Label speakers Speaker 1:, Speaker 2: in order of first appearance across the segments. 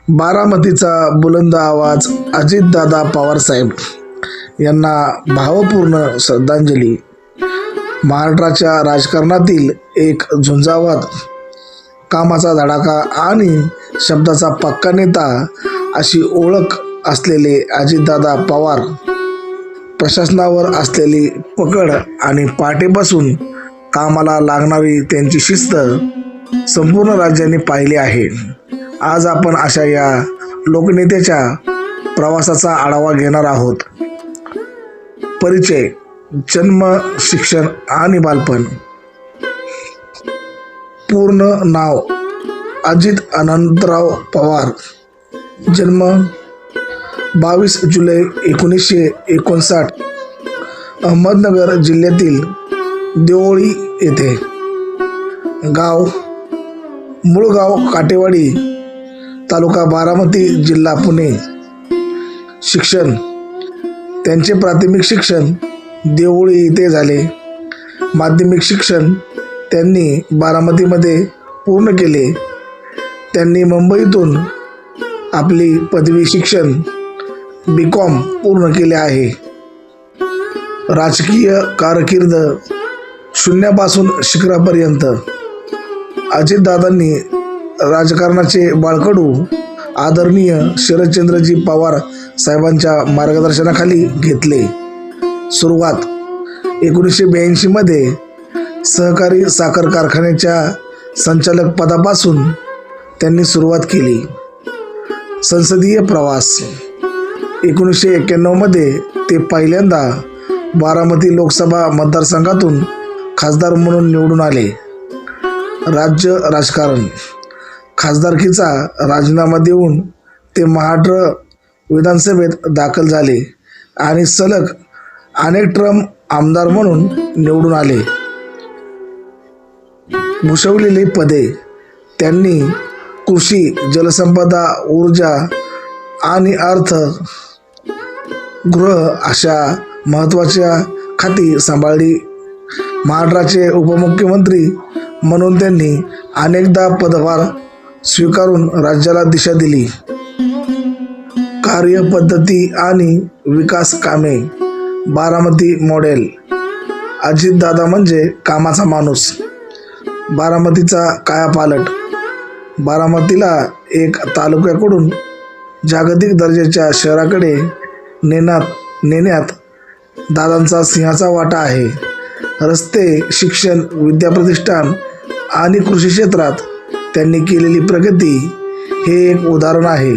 Speaker 1: बारामतीचा बुलंद आवाज अजितदादा पवारसाहेब यांना भावपूर्ण श्रद्धांजली. महाराष्ट्राच्या राजकारणातील एक झुंजावात, कामाचा धडाका आणि शब्दाचा पक्का नेता अशी ओळख असलेले अजितदादा पवार प्रशासनावर असलेली पकड आणि पहाटेपासून कामाला लागणारी त्यांची शिस्त संपूर्ण राज्याने पाहिली आहे. आज आपण अशा या लोकनेत्याच्या प्रवासाचा आढावा घेणार आहोत. परिचय, जन्म, शिक्षण आणि बालपण. पूर्ण नाव अजित अनंतराव पवार. जन्म 22 जुलै 1959, अहमदनगर जिल्ह्यातील देवळी येथे. गाव मूळगाव काटेवाडी, तालुका बारामती, जिल्हा पुणे. शिक्षण, त्यांचे प्राथमिक शिक्षण देवळी येथे झाले. माध्यमिक शिक्षण त्यांनी बारामतीमध्ये पूर्ण केले. त्यांनी मुंबईतून आपली पदवी शिक्षण BCom पूर्ण केले आहे. राजकीय कारकीर्द शून्यापासून शिखरापर्यंत. अजितदादांनी राजकारणाचे बाळकडू आदरणीय शरदचंद्रजी पवार साहेबांच्या मार्गदर्शनाखाली घेतले. सुरुवात 1982 मध्ये सहकारी साखर कारखान्याच्या संचालक पदापासून त्यांनी सुरुवात केली. संसदीय प्रवास. 1991 मध्ये ते पहिल्यांदा बारामती लोकसभा मतदारसंघातून खासदार म्हणून निवडून आले. राज्य राजकारण. खासदारकीचा राजीनामा देऊन ते महाराष्ट्र विधानसभेत दाखल झाले आणि सलग अनेक टर्म आमदार म्हणून निवडून आले. भूषवलेली पदे. त्यांनी कृषी, जलसंपदा, ऊर्जा आणि अर्थ, गृह अशा महत्त्वाच्या खाती सांभाळली. महाराष्ट्राचे उपमुख्यमंत्री म्हणून त्यांनी अनेकदा पदभार स्वीकारून राज्याला दिशा दिली. कार्यपद्धती आणि विकास कामे. बारामती मॉडेल. अजितदादा म्हणजे कामाचा माणूस. बारामतीचा कायापालट. बारामतीला एक तालुक्याकडून जागतिक दर्जाच्या शहराकडे नेण्यात दादांचा सिंहाचा वाटा आहे. रस्ते, शिक्षण, विद्याप्रतिष्ठान आणि कृषी क्षेत्रात त्यांनी केलेली प्रगती हे एक उदाहरण आहे.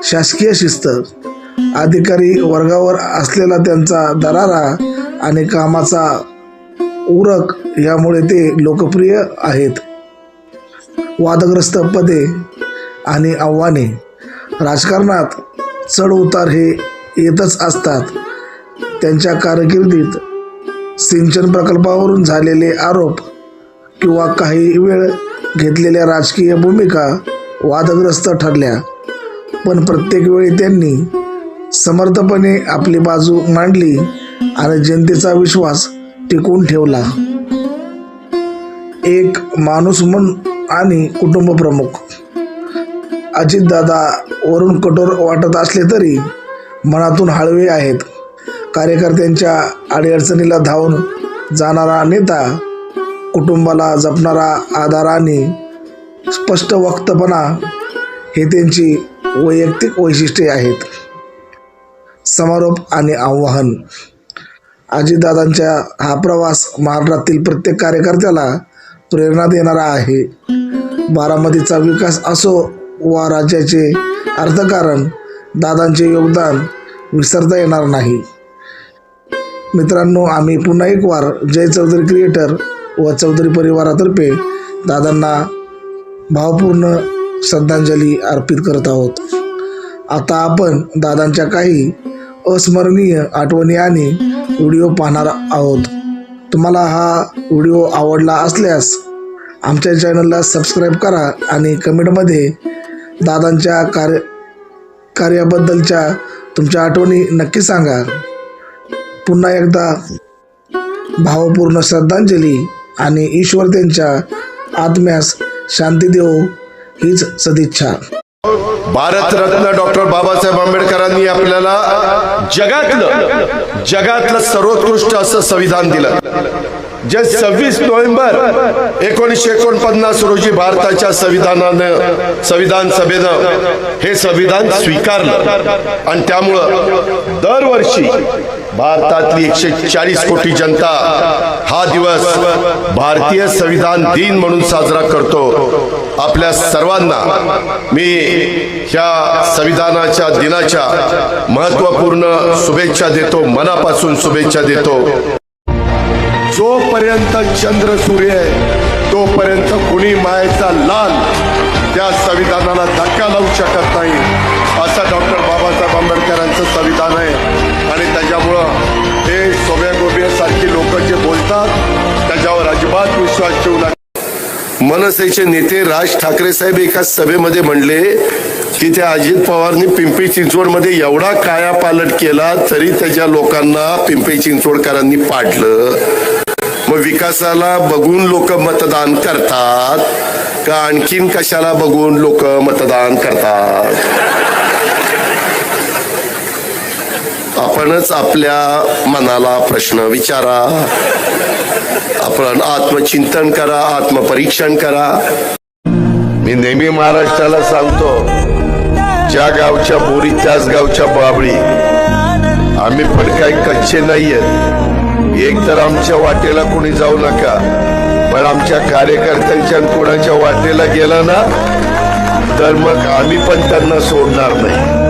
Speaker 1: शासकीय शिस्त. अधिकारी वर्गावर असलेला त्यांचा दरारा आणि कामाचा उरक यामुळे ते लोकप्रिय आहेत. वादग्रस्त पदे आणि आव्हाने. राजकारणात चढ उतार हे येतच असतात. त्यांच्या कारकिर्दीत सिंचन प्रकल्पावरून झालेले आरोप किंवा काही वेळ घेतलेल्या राजकीय भूमिका वादग्रस्त ठरल्या, पण प्रत्येक वेळी त्यांनी समर्थपणे आपली बाजू मांडली आणि जनतेचा विश्वास टिकवून ठेवला. एक माणूस म्हणून आणि कुटुंब प्रमुख. अजितदादा वरून कठोर वाटत असले तरी मनातून हळवे आहेत. कार्यकर्त्यांच्या अडीअडचणीला धावून जाणारा नेता, कुटुंबाला जपणारा आधार आणि स्पष्ट वक्तपणा हे त्यांची वैयक्तिक वैशिष्ट्ये आहेत. समारोप आणि आव्हान. अजितदादांचा हा प्रवास महाराष्ट्रातील प्रत्येक कार्यकर्त्याला प्रेरणा देणारा आहे. बारामतीचा विकास असो वा राज्याचे अर्थकारण, दादांचे योगदान विसरता येणार नाही. मित्रांनो, आम्ही पुन्हा एक वार जय चौधरी क्रिएटर व चौधरी परिवारातर्फे दादांना भावपूर्ण श्रद्धांजली अर्पित करत आहोत. आता आपण दादांच्या काही अस्मरणीय आठवणी आणि व्हिडिओ पाहणार आहोत. तुम्हाला हा व्हिडिओ आवडला असल्यास आमच्या चॅनलला सबस्क्राईब करा आणि कमेंटमध्ये दादांच्या कार्याबद्दलच्या तुमच्या आठवणी नक्की सांगा. पुन्हा एकदा भावपूर्ण श्रद्धांजली आणि ईश्वर त्यांच्या आत्म्यास शांती देवो हीच सदिच्छा.
Speaker 2: भारतरत्न डॉक्टर बाबासाहेब आंबेडकरांनी आपल्याला जगातलं सर्वोत्कृष्ट असं संविधान दिलं. जे 26 नोव्हेंबर 1949 रोजी भारताच्या संविधान सभेनं हे संविधान स्वीकारलं आणि त्यामुळं दरवर्षी भारतातली 140 कोटी जनता हा दिवस भारतीय संविधान दिन म्हणून साजरा करतो. आपल्या सर्वांना मी ह्या संविधानाच्या दिनाच्या महत्त्वपूर्ण शुभेच्छा देतो, मनापासून शुभेच्छा देतो. जोपर्यंत चंद्र सूर्य आहे तोपर्यंत कुणी मायेचा लाल त्या संविधानाला धक्का लावू शकत नाही, असं डॉक्टर बाबासाहेब आंबेडकरांचं संविधान आहे. आणि त्याच्यामुळं हे सोब्यागोबियासारखी लोक जे बोलतात त्याच्यावर अजिबात विश्वास ठेवू नका. मनसेचे नेते राज ठाकरे साहेब एका सभेमध्ये म्हणले की त्या अजित पवारनी पिंपरी चिंचवडमध्ये एवढा कायापालट केला तरी त्याच्या लोकांना पिंपरी चिंचवडकरांनी पाडलं. मग विकासाला बघून लोक मतदान करतात का आणखीन कशाला बघून लोक मतदान करतात? आपणच आपल्या मनाला प्रश्न विचारा, आपण आत्मचिंतन करा, आत्मपरीक्षण करा. मी नेहमी महाराष्ट्राला सांगतो, ज्या गावच्या बोरी त्याच गावच्या बाबळी. आम्ही पण काही कच्चे नाहीयेत. एक तर आमच्या वाटेला कोणी जाऊ नका, पण आमच्या कार्यकर्त्यांच्या कोणाच्या वाटेला गेला ना तर मग आम्ही पण त्यांना सोडणार नाही.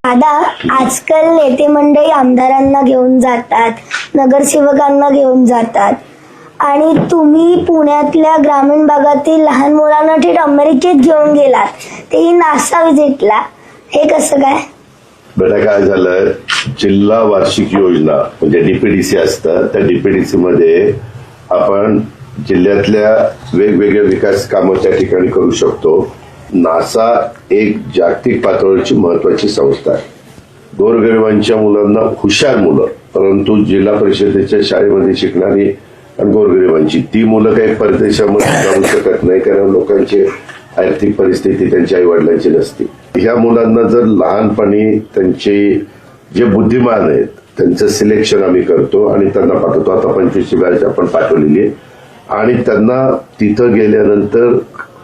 Speaker 3: दादा, आजकाल नेते मंडळी आमदारांना घेऊन जातात, नगरसेवकांना घेऊन जातात आणि तुम्ही पुण्यातल्या ग्रामीण भागातील लहान मुलांना थेट अमेरिकेत घेऊन गेलात, तेही नासा व्हिजिटला. हे कसं काय?
Speaker 2: बेटा काय झालं, जिल्हा वार्षिक योजना म्हणजे डीपीडीसी असतं, त्या डीपीडीसी मध्ये आपण जिल्ह्यातल्या वेगवेगळ्या विकास कामं त्या ठिकाणी करू शकतो. नासा एक जागतिक पातळीवरची महत्वाची संस्था आहे. गोरगरिबांच्या मुलांना, हुशार मुलं परंतु जिल्हा परिषदेच्या शाळेमध्ये शिकणारी आणि गोरगरिबांची ती मुलं काही परदेशामध्ये जाऊ शकत नाही, कारण लोकांची आर्थिक परिस्थिती त्यांच्या आई वडिलांची नसते. ह्या मुलांना जर लहानपणी त्यांचे जे बुद्धिमान आहेत त्यांचं सिलेक्शन आम्ही करतो आणि त्यांना पाठवतो. आता 25ची बॅच आपण पाठवलेली आहे आणि त्यांना तिथं गेल्यानंतर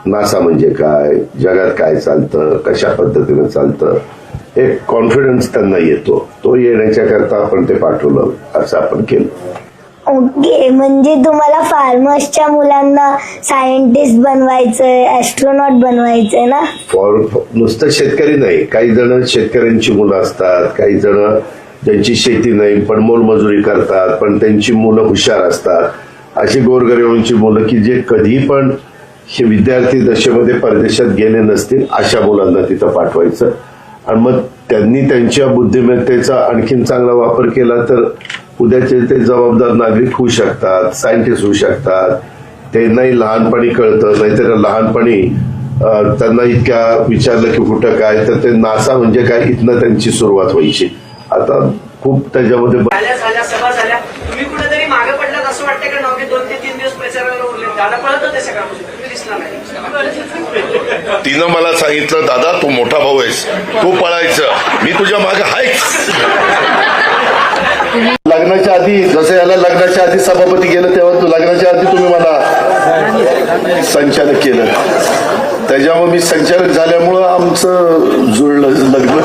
Speaker 2: नासा म्हणजे काय, जगात काय चालतं, कशा पद्धतीनं चालतं, एक कॉन्फिडन्स त्यांना येतो. तो येण्याच्या करता आपण ते पाठवलं, असं आपण केलं.
Speaker 3: ओके, म्हणजे तुम्हाला फार्मर्सच्या मुलांना सायंटिस्ट बनवायचंय, ऍस्ट्रॉनॉट बनवायचंय ना?
Speaker 2: नुसतं शेतकरी नाही, काही जण शेतकऱ्यांची मुलं असतात, काही जण ज्यांची शेती नाही पण मोलमजुरी करतात पण त्यांची मुलं हुशार असतात. अशी गोरगरिबांची मुलं की जे कधी पण हे विद्यार्थी दशेमध्ये परदेशात गेले नसतील, अशा मुलांना तिथं पाठवायचं आणि मग त्यांनी त्यांच्या बुद्धिमत्तेचा आणखीन चांगला वापर केला तर उद्याचे ते जबाबदार नागरिक होऊ शकतात, सायंटिस्ट होऊ शकतात. त्यांनाही लहानपणी कळतं, नाहीतर लहानपणी त्यांना इतक्या विचारलं की कुठं काय तर ते नासा म्हणजे काय इथनं त्यांची सुरुवात व्हायची. आता खूप त्याच्यामध्ये
Speaker 4: सभा झाल्या, तुम्ही कुठेतरी मागे पडलात असं वाटतं का? नव्हे 2 ते 3 दिवस प्रचाराला उरले, दादा पळत होते सगळ्या, तुम्ही दिसला नाही.
Speaker 2: तिनं मला सांगितलं, दादा तू मोठा भाऊ आहेस, तू पळायचं, मी तुझ्या मागे आहेच. लग्नाच्या आधी जसं याला लग्नाच्या आधी सभापती गेलं तेव्हा तू लग्नाच्या आधी तुम्ही मला संचालक केलं, त्याच्यामुळे मी संचालक झाल्यामुळं आमचं जुळलं लग्न.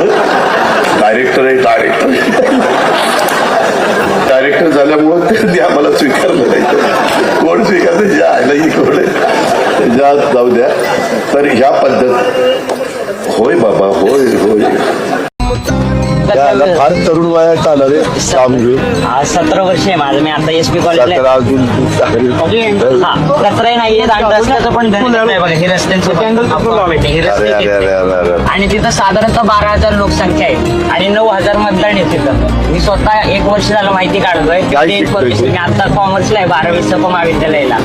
Speaker 2: डायरेक्टर आहे, डायरेक्टर डायरेक्टर झाल्यामुळं त्यांनी आम्हाला स्वीकारलं नाही. कोण स्वीकारलं जे आयलाही कोण ज्या जाऊ द्या. तर ह्या पद्धत होय बाबा होय होय. त्याला फार तरुण वयात आलं रे काम घेऊन.
Speaker 5: 17 वर्ष आहे माझं. मी आता एसपी कॉलेजला 17 नाहीये. रस्त्याचं पण आहे बघा. हे रस्त्यांचं हे रस्ते आणि तिथं साधारणतः 12,000 लोकसंख्या आहे आणि 9,000 मतदान आहे तिथं. मी स्वतः 1 वर्ष झालं माहिती काढतोय. मी आता कॉमर्सला आहे 12वी सपा महाविद्यालयाला.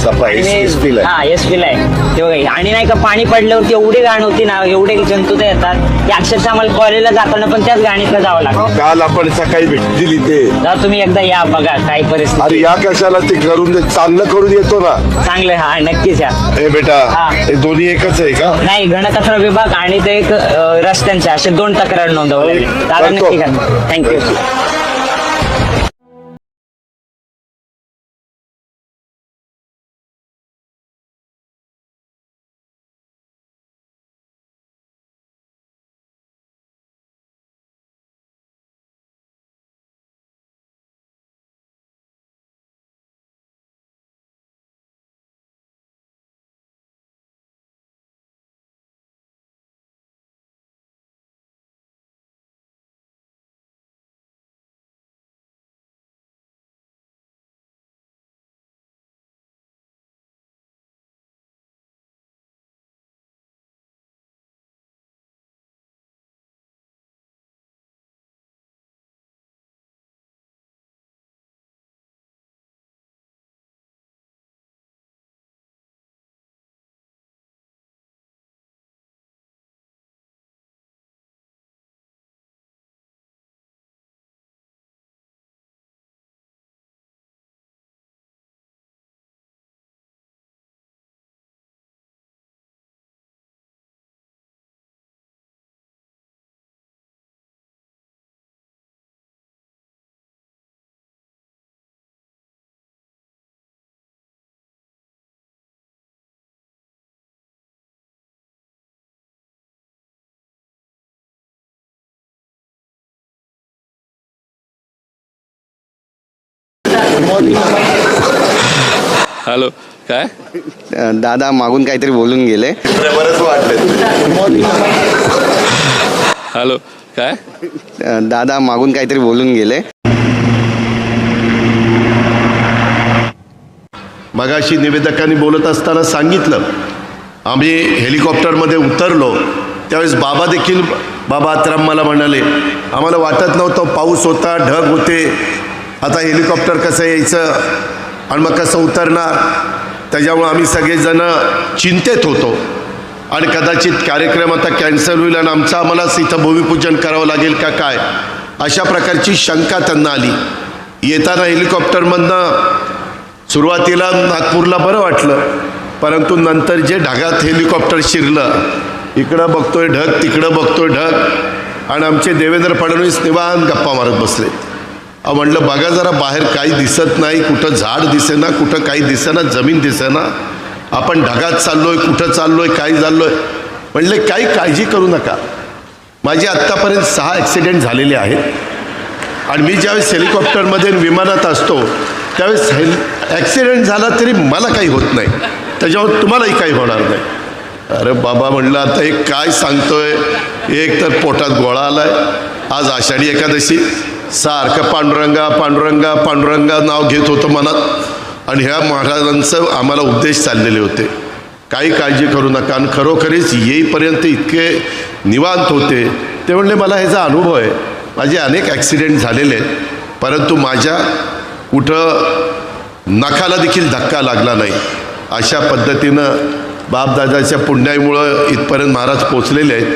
Speaker 5: हा एसपी ला आहे ते बघा. आणि नाही का पाणी पडल्यावरती एवढी घाण होती ना, एवढे जंतू ते येतात की अक्षरशः आम्हाला कॉलेजला जाताना पण त्याच गाणीतलं जावं लागतं.
Speaker 2: काल आपण सकाळी भेट दिली ते.
Speaker 5: तुम्ही एकदा या बघा काय परिस्थिती.
Speaker 2: अरे या कशाला ते करून चांगलं करून येतो ना.
Speaker 5: चांगलं हा नक्कीच या.
Speaker 2: हे बेटा
Speaker 5: हा.
Speaker 2: हे दोन्ही एकच आहे का?
Speaker 5: नाही घनकचरा विभाग आणि ते एक रस्त्यांचे असे 2 तक्रार नोंदवले. दादा नक्की करा. थँक्यू.
Speaker 6: हॅलो काय
Speaker 7: दादा मागून काहीतरी बोलून गेले.
Speaker 2: बरंच वाटलं.
Speaker 6: हॅलो काय
Speaker 7: दादा मागून काहीतरी बोलून गेले.
Speaker 2: मगाशी निवेदकांनी बोलत असताना सांगितलं, आम्ही हेलिकॉप्टरमध्ये उतरलो त्यावेळेस बाबा आत्राम मला म्हणाले, आम्हाला वाटत नव्हतं, पाऊस होता, ढग होते, आता हेलिकॉप्टर कसं यायचं आणि मग कसं उतरणार. त्याच्यामुळे आम्ही सगळेजण चिंतेत होतो आणि कदाचित कार्यक्रम आता कॅन्सल होईल आणि आम्हालाच इथं भूमिपूजन करावं लागेल का काय, अशा प्रकारची शंका त्यांना आली. येताना हेलिकॉप्टरमधनं सुरुवातीला नागपूरला बरं वाटलं, परंतु नंतर जे ढगात हेलिकॉप्टर शिरलं, इकडं बघतोय ढग, तिकडं बघतोय ढग आणि आमचे देवेंद्र फडणवीस निवांत गप्पा मारत बसले. म्हणलं बघा जरा बाहेर काही दिसत नाही, कुठं झाड दिसेना, कुठं काही दिसेना, जमीन दिसेना, आपण ढगात चाललोय, कुठं चाललोय, काय चाललोय. म्हणले काही काळजी करू नका. माझे आत्तापर्यंत 6 ॲक्सिडेंट झालेले आहेत आणि मी ज्यावेळेस हेलिकॉप्टरमध्ये विमानात असतो त्यावेळेस ॲक्सिडेंट झाला तरी मला काही होत नाही, त्याच्यावर तुम्हालाही काही होणार नाही. अरे बाबा म्हणलं आता हे काय सांगतोय, एक तर पोटात गोळा आलाय, आज आषाढी एकादशी, सारखं पांडुरंगा पांडुरंगा पांडुरंगा नाव घेत होतं मनात आणि ह्या महाराजांचं आम्हाला उपदेश चाललेले होते, काही काळजी करू नका. आणि खरोखरीच येईपर्यंत इतके निवांत होते. ते म्हणले मला ह्याचा अनुभव आहे, माझे अनेक ॲक्सिडेंट झालेले आहेत, परंतु माझ्या कुठं नखाला देखील धक्का लागला नाही. अशा पद्धतीनं बापदादाच्या पुण्याईमुळं इथपर्यंत महाराज पोचलेले आहेत.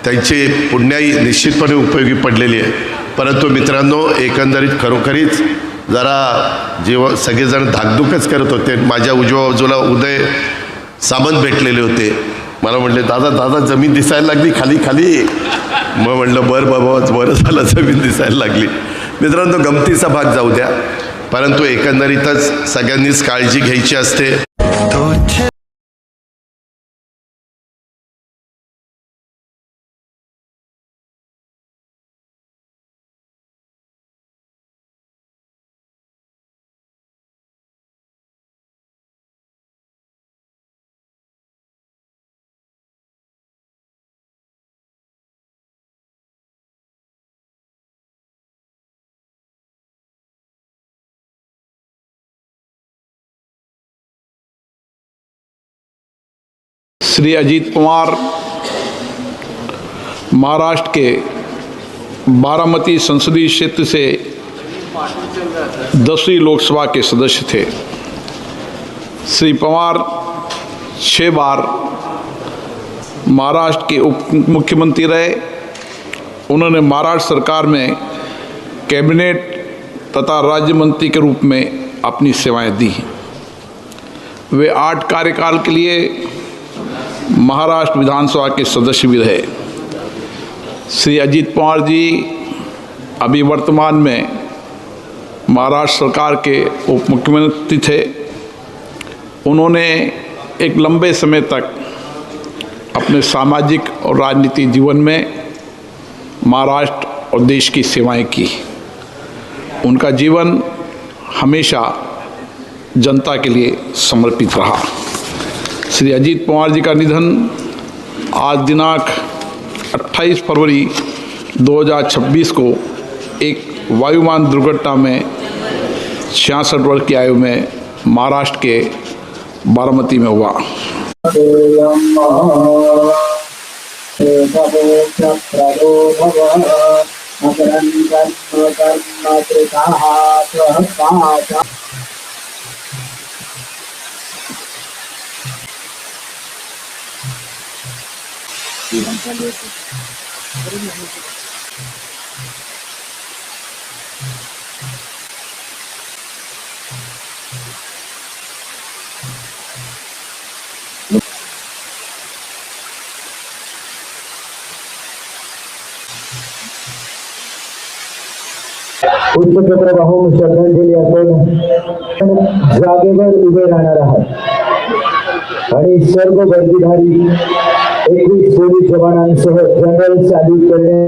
Speaker 2: त्यांची पुण्याई निश्चितपणे उपयोगी पडलेली आहे. परंतु मित्रांनो, एकंदरीत खरोखरीच जरा जेव्हा सगळेजण धाकधूकच करत होते, माझ्या उजव्या बाजूला उदय सामंत भेटलेले होते. मला म्हटले दादा जमीन दिसायला लागली खाली खाली. मग म्हटलं बरं बाबा बरं झालं जमीन दिसायला लागली. मित्रांनो, गमतीचा भाग जाऊ द्या, परंतु एकंदरीतच सगळ्यांनीच काळजी घ्यायची असते.
Speaker 8: श्री अजीत पवार महाराष्ट्र के बारामती संसदीय क्षेत्र से 10वीं लोकसभा के सदस्य थे। श्री पवार 6 बार महाराष्ट्र के उप मुख्यमंत्री रहे। उन्होंने महाराष्ट्र सरकार में कैबिनेट तथा राज्य मंत्री के रूप में अपनी सेवाएं दी। वे 8 कार्यकाल के लिए महाराष्ट्र विधानसभा के सदस्य भी रहे। श्री अजीत पवार जी अभी वर्तमान में महाराष्ट्र सरकार के उप मुख्यमंत्री थे। उन्होंने एक लंबे समय तक अपने सामाजिक और राजनीतिक जीवन में महाराष्ट्र और देश की सेवाएं की। उनका जीवन हमेशा जनता के लिए समर्पित रहा। श्री अजीत पवार जी का निधन आज दिनांक 28 फरवरी 2026 को एक वायुयान दुर्घटना में 66 वर्ष की आयु में महाराष्ट्र के बारामती में हुआ।
Speaker 9: पुष्पचक्र वाहून श्रद्धांजली आपण जागेवर उभे राहणार आहात आणि सर्व वर्दीधारी 21 पोलीस जवानांसह जनरल सॅल्यूट करणे।